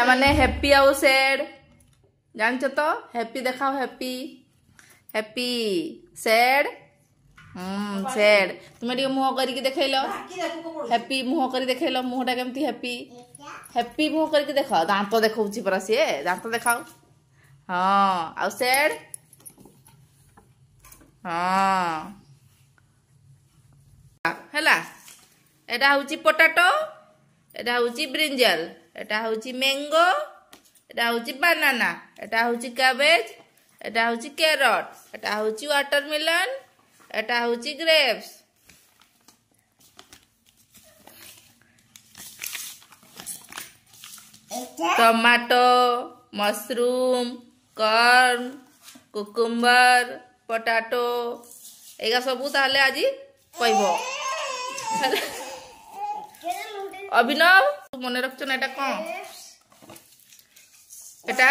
माने हैप्पी आउ सैड जानछ तो हैप्पी देखाओ हैप्पी हैप्पी सैड सैड तुम टे मुह करके देखैलो हैप्पी मुह कर देखैलो मुहटा केमती हैप्पी हैप्पी मुह करके देख दांत देखौछि परा से दांत देखाओ हाँ आउ सैड हाँ हैला एटा होछि पोटैटो एटा होछि ब्रिंजल एटा होछि मैंगो एटा होछि बनाना एटा होछि कैबेज एटा होछि कैरट एटा होछि वाटरमेलन एटा होछि grapes tomato mushroom corn cucumber potato एगा सबू ताहले आज कहबो अभिनव मन रखछ ना एटा कौन एटा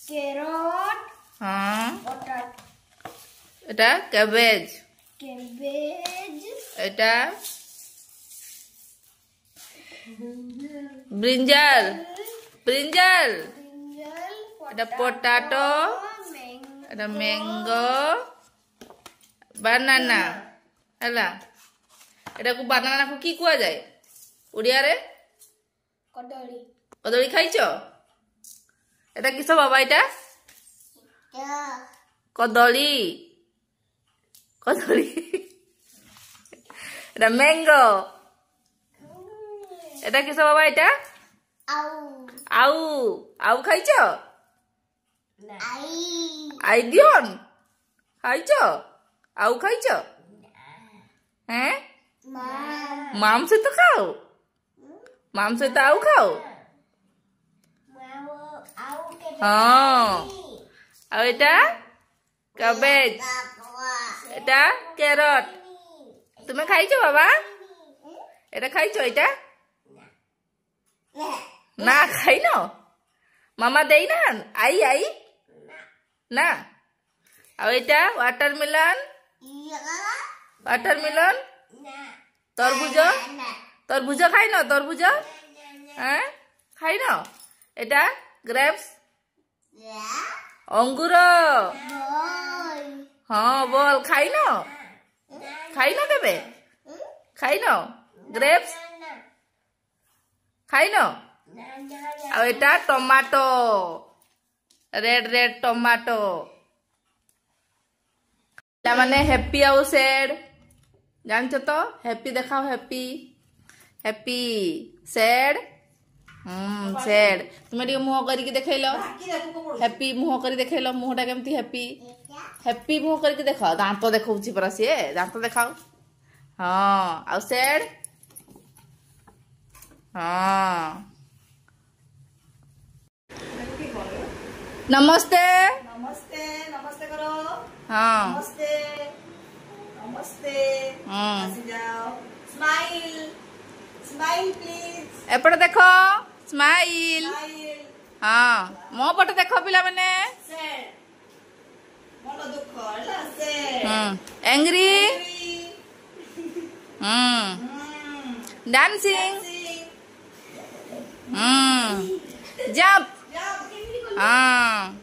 कैरट हाँ पोटैटो एटा कैबेज कैबेज एटा ब्रिंजल ब्रिंजल एटा पोटैटो एटा मैंगो बनाना हैला एटा को बनाना को की कुआ जाए ओडिया रे कदली कदली खाइछो एटा किस बाबा एटा कदली कदली एटा मैंगो एटा किस बाबा एटा आउ आउ आउ खाइछो आई आई दियोन खाइछो आउ खाइछो हैं माम से तो खाओ माम से तो आउ खाओ हाँ और एटा कैबेज एटा कैरट तुम्हें खाइछो बाबा एटा खाइछो एटा ना खाई न मामा देई ना आई आई ना और एटा वाटरमेलन वाटरमेलन तरबुज तरबुज खाई न तरबुज हैं खाई न एटा ग्रेप्स अंगूर हाँ बोल खाई न केबे खाई न ग्रेप्स खाई न और एटा टमाटो रेड रेड टमाटो माने हैप्पी आउ सैड जानछ तो हैप्पी देखाओ हैप्पी हैप्पी सैड सैड तुम टे मुह करके देखैलो हैप्पी मुह कर देखैलो मुहटा केमती हैप्पी हैप्पी मुह करके देख दांत देखौछि परा से दांत देखाओ हाँ आउ सैड हाँ नमस्ते नमस्ते नमस्ते करो हाँ नमस्ते नमस्ते हंसी जाओ स्माइल स्माइल प्लीज एपटे देखो स्माइल स्माइल हाँ मो पटे देखो पिला माने सैड मन दुख हला सैड एंग्री डांसिंग जंप हाँ